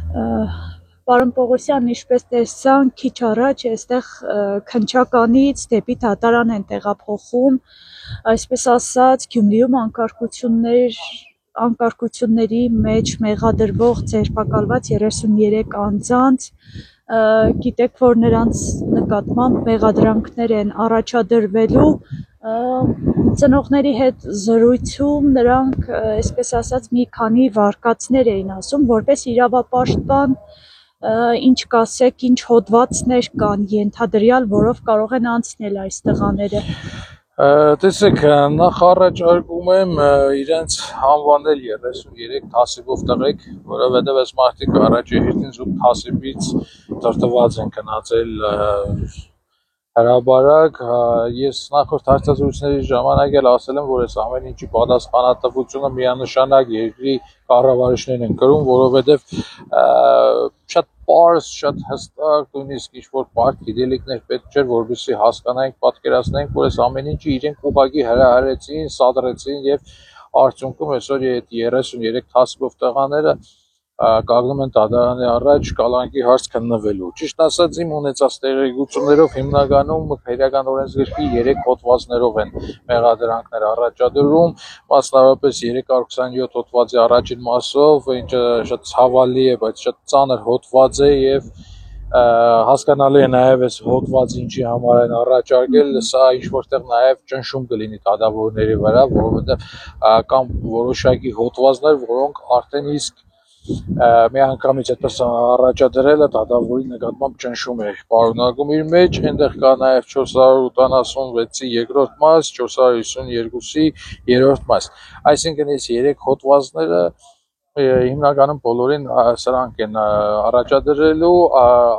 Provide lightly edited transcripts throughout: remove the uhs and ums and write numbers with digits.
Պարոն Պողոսյան, ինչպես տեսանք, քիչ առաջ այստեղ քննչականից դեպի դատարան են տեղափոխում, այսպես ասած, Գյումրիում անկարգությունների մեջ մեղադրվող ձերբակալված 33 անձանց, գիտեք, որ նրանց նկատմամբ մեղադրանքներ են առաջադրվելու, ծնողների հետ զրույցում նրանք, այսպես ասած, մի քանի վարկածներ էին ասում, որպես իրավապաշտպան, ինչ կասեք, ինչ հոդվածներ կան ենթադրյալ, որով կարող են անցնել այս տղաները։ Տեսեք, նախ առաջարկում եմ իրենց անվանել 33 թասիբով տղեկ, որովհետև այս մարդիկ առաջերտին զուտ թասիբից տրտված են գնացել հրաբարակ, ես նախորդ հարցազրույցների ժամանակ էլ ասել եմ, որ այս ամեն ինչի պատասխանատվությունը միանշանակ երկրի կառավարիչներն են կրում, որովհետև շատ պարզ, շատ հստակ, նույնիսկ ինչ-որ բարդ գիտելիքներ պետք չէր, որովհետեւ հասկանանք, պատկերացնենք, որ այս ամեն ինչը իրենք ուղղակի հրահրեցին, սադրեցին եւ արդյունքում այսօր այդ 33 թասիբով տղաները կանգնում են դատարանի առաջ կալանքի հարց քննվելու։ Ճիշտ ասած, իմ ունեցած տեղեկություններով հիմնականում քրեական օրենսգրքի 3 հոդվածներով են մեղադրանքներ առաջադրում, մասնավորապես 327 հոդվածի առաջին մասով, ինչը շատ ցավալի է, բայց շատ ծանր հոդված է եւ հասկանալի է նաեւ այս հոդվածը ինչի համար են առաջարկել, սա ինչ որտեղ նաեւ ճնշում կլինի դատավորների վրա, որովհետեւ կամ որոշակի հոդվածներ, որոնք արդեն իսկ միանգամից այդպես առաջադրելը դատավորի նկատմամբ ճնշում է պարունակում իր մեջ, այնտեղ կա նաև 486-ի երկրորդ մաս, 452-ի երրորդ մաս, այսինքն այս 3 հոդվածները հիմնականում բոլորին սրանք են առաջադրելու,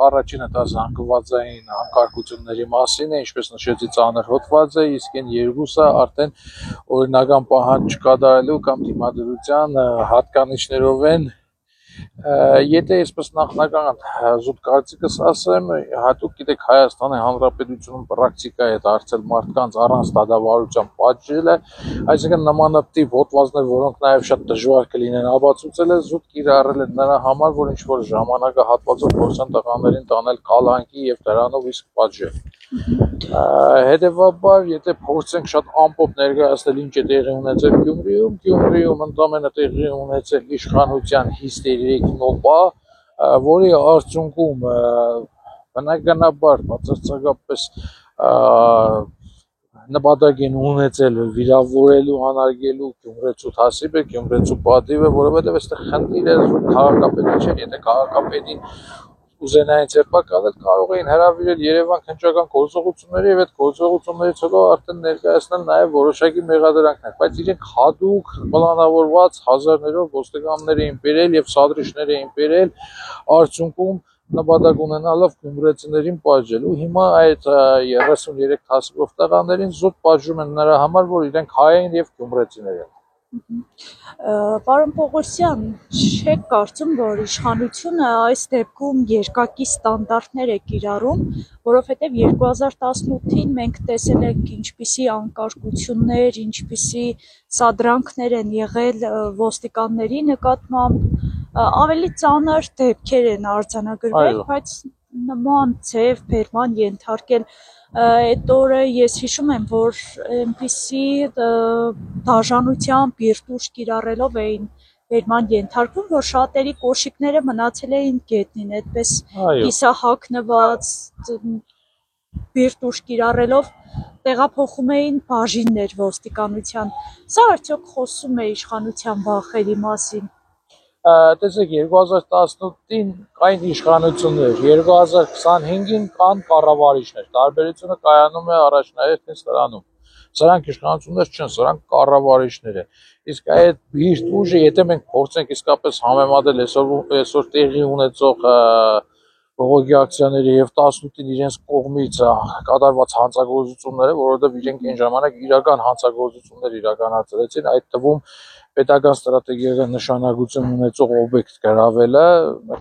առաջինը դա զանգվածային անկարգությունների մասին է, ինչպես նշեցի ծանր հոդված է, իսկ այն երկուսը արդեն օրինական պահանջ չկատարելու կամ դիմադրության հատկանիշներով են Եթե այսպես նախնական զուտ կարծիքս ասեմ, հատուկ գիտեք Հայաստանի Հանրապետությունում պրակտիկա է դարձել մարդկանց առանց դատավարության պատժելը, այսինքն նմանատիպ հոդվածներ, որոնք նաև շատ դժվար կլինեն ապացուցել, զուտ կիրառել են նրա համար, որ ինչ որ ժամանակահատվածով փորձեն տղաներին տանել կալանքի եւ դրանով իսկ պատժել։ Հետևաբար, եթե փորձենք շատ ամպոպ ներկայացնել ինչ է տեղի ունեցել Գյումրիում ընդամենը տեղի ունեցել իշխանության հիստերիկ նոպա, որի արդյունքում բնականաբար բացարձակապես նպատակ են ունեցել վիրավորելու, անարգելու Գյումրեցու թասիբը, Գյումրեցու պատիվը, որովհետև այստեղ խնդիրը քաղաքապետի չէ, եթե քաղաքապետին ուզենային ձերբակալել, կարող էին հրավիրել Երևան քննչական գործողությունների եւ այդ գործողություններից հետո արդեն ներկայացնել նաեւ որոշակի մեղադրանքներ, բայց իրենք հadoop պլանավորված հազարներով ոստիկաններ էին բերել եւ սադրիչներ էին բերել, արդյունքում նպատակ ունենալով գյումրեցիներին պատժել ու հիմա այդ 33 թասիբով տղաներին զուտ պատժում են նրա համար, որ իրենք հայ են եւ գյումրեցիներ են։ Պարոն Պողոսյան, չեք կարծում, որ իշխանությունը այս դեպքում երկակի ստանդարտներ է կիրառում, որովհետև 2018-ին մենք տեսել ենք ինչպիսի անկարգություններ, ինչպիսի սադրանքներ են եղել ոստիկանների նկատմամբ, ավելի ծանր դեպքեր են արձանագրվել, բայց նման ձև բերման ենթարկել այդ օրը ես հիշում եմ, որ այնպիսի դաժանությամբ բիրտուշ կիրառելով էին բերման ենթարկվում, որ շատերի կոշիկները մնացել էին գետնին, այդպես կիսահագնված բիրտուշ կիրառելով տեղափոխում էին բաժիններ ոստիկանության։ Սա արդյոք խոսում է իշխանության վախերի մասին։ Տեսեք 2018-ին կային իշխանություններ, 2025-ին կան կառավարիչներ, տարբերությունը կայանում է առաջնահերթ նստարանում, սրանք իշխանություններ չեն, սրանք կառավարիչներ են, իսկ այդ բիրտ ուժը, եթե մենք փորձենք իսկապես համեմատել այսօր տեղի ունեցող բողոքի ակցիաների եւ 18-ին իրենց կողմից կատարված հանցագործությունները, որովհետեւ իրենք այն ժամանակ իրական հանցագործություններ իրականացրեցին, այդ թվում պետական ստրատեգիական նշանակություն ունեցող օբյեկտ գրավելը,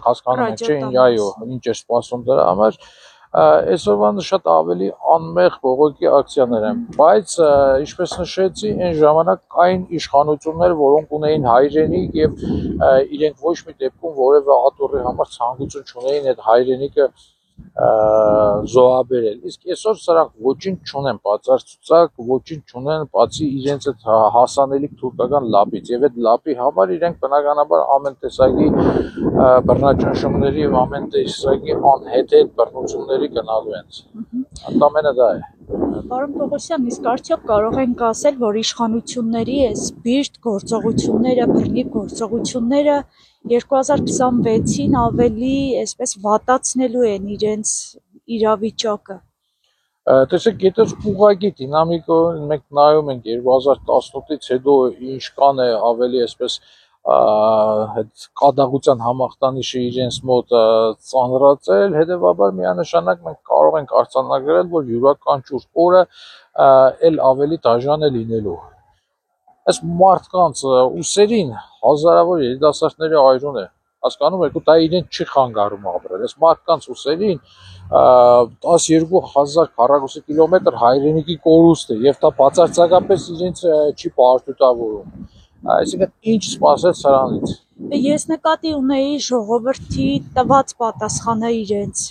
հասկանում եք, չէ՞, այո, ինչ է սպասում դրա համար, Այսօրվան շատ ավելի անմեղ բողոքի ակցիաներ են, բայց ինչպես նշեցի, այն ժամանակ կային իշխանություններ, որոնք ունեին հայրենիք եւ իրենք ոչ մի դեպքում որևէ աթոռի համար ցանկություն չունեին այդ հայրենիքը զոհաբերել, իսկ այսօր սրանք ոչինչ չունեն բացարձակ, ոչինչ չունեն բացի իրենց այդ հասանելիք թուրքական լապից եւ այդ լապի համար իրենք բնականաբար ամեն տեսակի բռնաճնշումների եւ ամեն տեսակի անհեթեթ բռնությունների գնալու են։ Ընդամենը դա է։ Պարոն Պողոսյան, իսկ արդյոք կարող ենք ասել, որ իշխանությունների այս բիրտ գործողությունները, բռնի գործողությունները 2026-ին ավելի այսպես վատացնելու են իրենց իրավիճակը։ Տեսեք, եթե ուղղակի դինամիկորեն մենք նայում ենք 2018-ից հետո ինչ կան է ավելի այսպես այդ կադաղության համախտանիշը իրենց մոտ ծանրացել, հետևաբար միանշանակ մենք կարող ենք արձանագրել, որ յուրաքանչյուր օրը էլ ավելի դաժան է լինելու։ Այս մարդկանց ուսերին հազարավոր երիտասարդների այրուն է, հասկանում եք, ու դա իրենց չի խանգարում ապրել։ Այս մարդկանց ուսերին 12,000 քառակուսի կիլոմետր հայրենիքի կորուստ է եւ դա բացարձակապես իրենց չի պարտութավորում։ Այսինքն ինչ սպասել սրանից։ Ես նկատի ունեի ժողովրդի տված պատասխանը իրենց։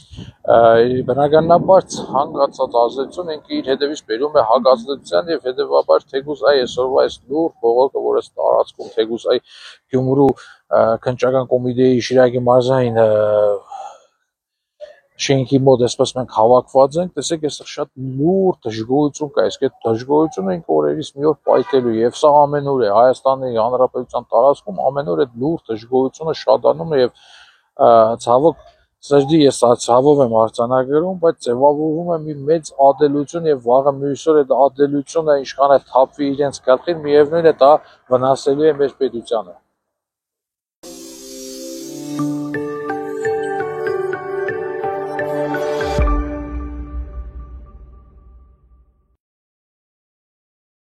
Բնականաբար հանգացած ազդեցություն ինքը իր հետևից բերում է հակազդեցության եւ հետեւաբար թեկուզ այսօրվա այս լուրջ բողոքը, որ այս տարածքում թեկուզ Գյումրու քննչական կոմիտեի Շիրակի մարզային շենքի մոտ այսպես մենք հավաքված ենք, տեսեք, այստեղ շատ լուրջ դժգոհություն կա, իսկ այդ դժգոհությունը ինքը օրերից մի օր պայթելու է, եւ սա ամենուր է Հայաստանի Հանրապետության տարածքում ամենուր այդ լուրջ դժգոհությունը շատանում է եւ ցավոք սրտի ես ցավով եմ արձանագրում, բայց ձևավորվում է մի մեծ ադելություն եւ վաղը մյուս օր այդ ադելությունը ինչքան է թափվի իրենց գլխին, միևնույն է դա վնասելու է մեր պետությանը։